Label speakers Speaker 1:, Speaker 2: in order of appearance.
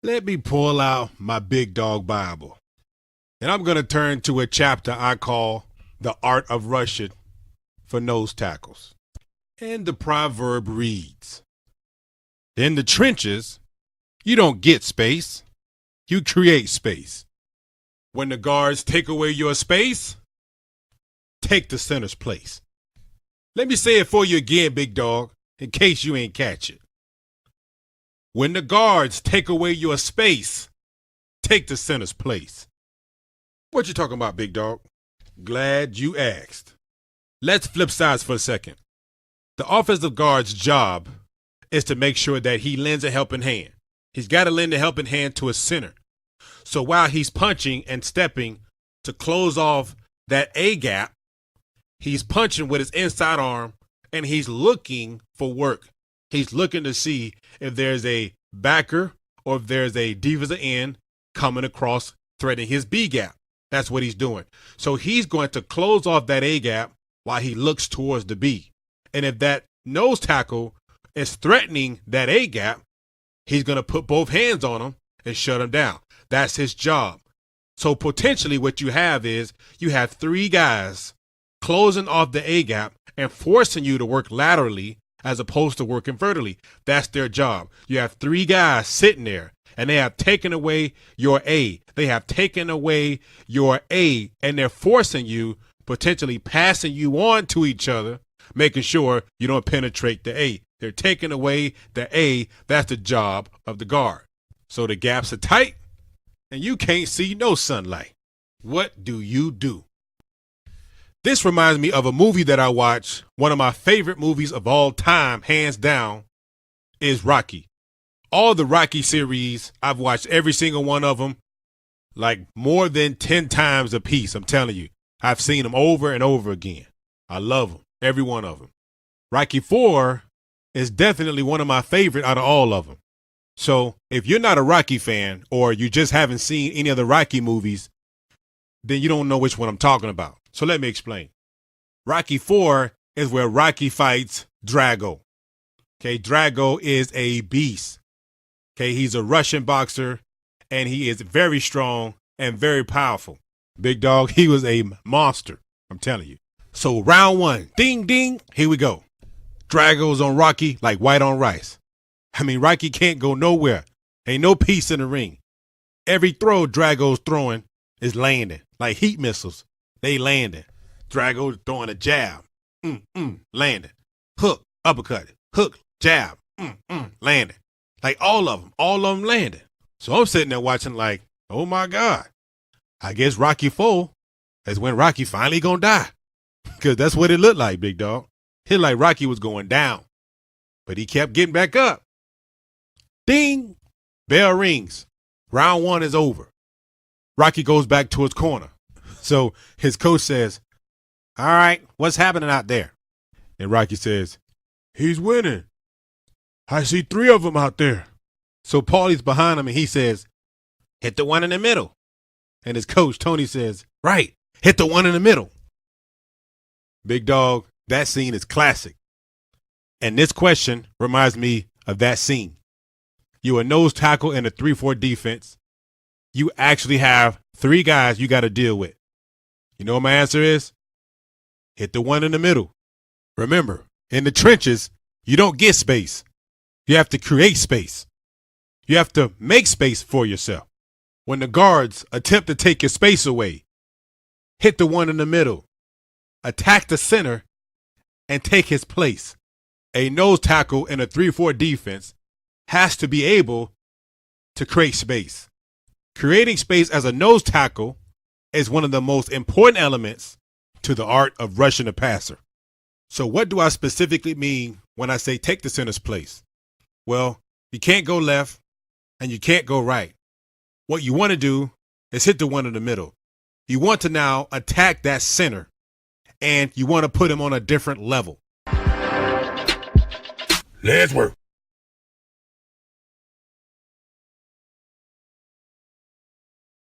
Speaker 1: Let me pull out my Big Dawg Bible, and I'm going to turn to a chapter I call The Art of Rushing for Nose Tackles. And the proverb reads, in the trenches, you don't get space, you create space. When the guards take away your space, take the center's place. Let me say it for you again, Big Dawg, in case you ain't catch it. When the guards take away your space, take the center's place. What you talking about, Big Dawg? Glad you asked. Let's flip sides for a second. The offensive guard's job is to make sure that he lends a helping hand. He's got to lend a helping hand to a center. So while he's punching and stepping to close off that A gap, he's punching with his inside arm and he's looking for work. He's looking to see if there's a backer or if there's a defensive end coming across threading his B gap. That's what he's doing. So he's going to close off that A gap while he looks towards the B. And if that nose tackle is threatening that A gap, he's going to put both hands on him and shut him down. That's his job. So potentially what you have is you have three guys closing off the A gap and forcing you to work laterally as opposed to working vertically. That's their job. You have three guys sitting there and they have taken away your A. They have taken away your A and they're forcing you, potentially passing you on to each other, making sure you don't penetrate the A. They're taking away the A. That's the job of the guard. So the gaps are tight and you can't see no sunlight. What do you do? This reminds me of a movie that I watched. One of my favorite movies of all time, hands down, is Rocky. All the Rocky series, I've watched every single one of them, like more than 10 times a piece. I'm telling you, I've seen them over and over again. I love them, every one of them. Rocky 4 is definitely one of my favorite out of all of them. So if you're not a Rocky fan or you just haven't seen any of the Rocky movies, then you don't know which one I'm talking about. So let me explain. Rocky 4 is where Rocky fights Drago. Okay, Drago is a beast. Okay, he's a Russian boxer and he is very strong and very powerful. Big Dawg, he was a monster, I'm telling you. So round one, ding, ding, here we go. Drago's on Rocky like white on rice. I mean, Rocky can't go nowhere. Ain't no peace in the ring. Every throw Drago's throwing is landing like heat missiles. They landing. Drago throwing a jab. Landing. Hook, uppercut. Hook, jab. Landing. Like all of them landing. So I'm sitting there watching like, oh my God. I guess Rocky 4 is when Rocky finally gonna die. Because that's what it looked like, Big Dawg. It looked like Rocky was going down. But he kept getting back up. Ding. Bell rings. Round one is over. Rocky goes back to his corner. So his coach says, all right, what's happening out there? And Rocky says, he's winning. I see 3 of them out there. So Paulie's behind him and he says, hit the one in the middle. And his coach, Tony, says, right, hit the one in the middle. Big Dawg, that scene is classic. And this question reminds me of that scene. You're a nose tackle in a 3-4 defense. You actually have 3 guys you got to deal with. You know what my answer is? Hit the one in the middle. Remember, in the trenches, you don't get space. You have to create space. You have to make space for yourself. When the guards attempt to take your space away, hit the one in the middle. Attack the center and take his place. A nose tackle in a 3-4 defense has to be able to create space. Creating space as a nose tackle is one of the most important elements to the art of rushing a passer. So what do I specifically mean when I say take the center's place? Well, you can't go left and you can't go right. What you want to do is hit the one in the middle. You want to now attack that center and you want to put him on a different level. Let's work.